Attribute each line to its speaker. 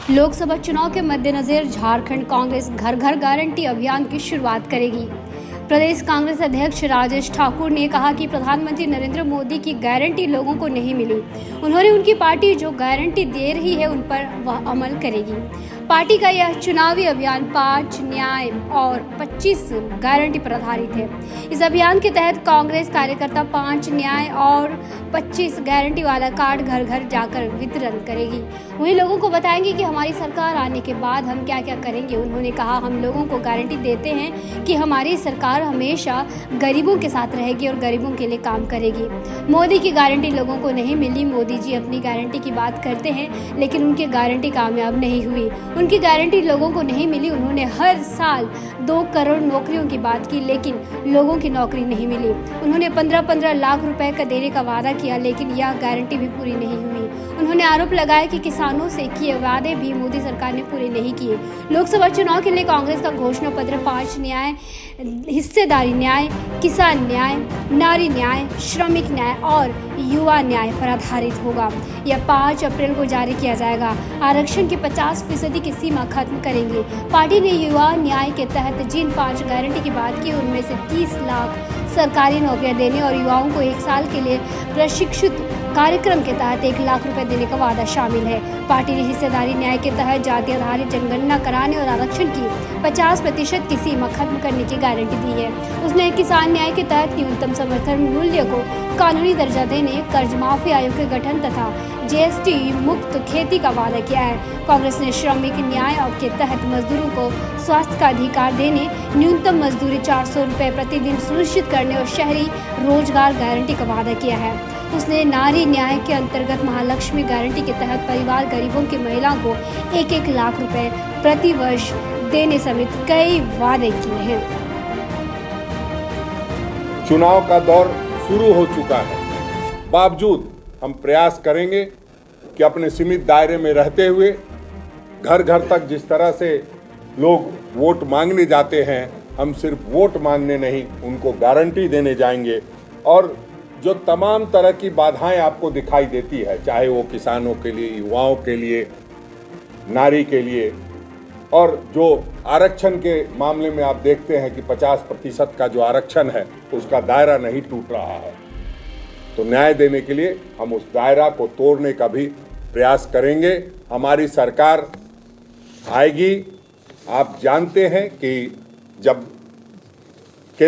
Speaker 1: लोकसभा चुनाव के मद्देनजर झारखंड कांग्रेस घर घर गारंटी अभियान की शुरुआत करेगी। प्रदेश कांग्रेस अध्यक्ष राजेश ठाकुर ने कहा कि प्रधानमंत्री नरेंद्र मोदी की गारंटी लोगों को नहीं मिली। उन्होंने उनकी पार्टी जो गारंटी दे रही है उन पर वह अमल करेगी। पार्टी का यह चुनावी अभियान 5 न्याय और 25 गारंटी पर आधारित है। इस अभियान के तहत कांग्रेस कार्यकर्ता 5 न्याय और 25 गारंटी वाला कार्ड घर घर जाकर वितरण करेगी। वहीं लोगों को बताएंगे कि हमारी सरकार आने के बाद हम क्या क्या करेंगे। उन्होंने कहा, हम लोगों को गारंटी देते हैं कि हमारी सरकार हमेशा गरीबों के साथ रहेगी और गरीबों के लिए काम करेगी। मोदी की गारंटी लोगों को नहीं मिली। मोदी जी अपनी गारंटी की बात करते हैं लेकिन उनकी गारंटी कामयाब नहीं हुई। उनकी गारंटी लोगों को नहीं मिली। उन्होंने हर साल 2 करोड़ नौकरियों की बात की लेकिन लोगों की नौकरी नहीं मिली। उन्होंने 15-15 लाख रुपए का देने का वादा किया लेकिन यह गारंटी भी पूरी नहीं हुई। उन्होंने आरोप लगाया कि किसानों से किए वादे भी मोदी सरकार ने पूरे नहीं किए। लोकसभा चुनाव के लिए कांग्रेस का घोषणा पत्र 5 न्याय, हिस्सेदारी न्याय, किसान न्याय, नारी न्याय, श्रमिक न्याय और युवा न्याय पर आधारित होगा। यह 5 अप्रैल को जारी किया जाएगा। आरक्षण की 50% की सीमा खत्म करेंगे। पार्टी ने युवा न्याय के तहत जिन 5 गारंटी की बात की उनमें से 30 लाख सरकारी नौकरियां देने और युवाओं को 1 साल के लिए प्रशिक्षित कार्यक्रम के तहत 1 लाख रुपए देने का वादा शामिल है। पार्टी ने हिस्सेदारी न्याय के तहत जाति आधारित जनगणना कराने और आरक्षण की 50% की सीमा खत्म करने की गारंटी दी है। उसने किसान न्याय के तहत न्यूनतम समर्थन मूल्य को कानूनी दर्जा देने, कर्ज माफी आयोग के गठन तथा GST मुक्त खेती का वादा किया है। कांग्रेस ने श्रमिक न्याय के तहत मजदूरों को स्वास्थ्य का अधिकार देने, न्यूनतम मजदूरी 400 रुपये प्रतिदिन सुनिश्चित करने और शहरी रोजगार गारंटी का वादा किया है। उसने नारी न्याय के अंतर्गत महालक्ष्मी गारंटी के तहत परिवार गरीबों की महिलाओं को 1-1 लाख रुपए प्रति वर्ष देने समेत कई वादे किए हैं।
Speaker 2: चुनाव का दौर शुरू हो चुका है, बावजूद हम प्रयास करेंगे कि अपने सीमित दायरे में रहते हुए घर घर तक जिस तरह से लोग वोट मांगने जाते हैं, हम सिर्फ वोट मांगने नहीं, उनको गारंटी देने जाएंगे। और जो तमाम तरह की बाधाएं आपको दिखाई देती है, चाहे वो किसानों के लिए, युवाओं के लिए, नारी के लिए, और जो आरक्षण के मामले में आप देखते हैं कि 50% का जो आरक्षण है उसका दायरा नहीं टूट रहा है, तो न्याय देने के लिए हम उस दायरा को तोड़ने का भी प्रयास करेंगे। हमारी सरकार आएगी। आप जानते हैं कि जब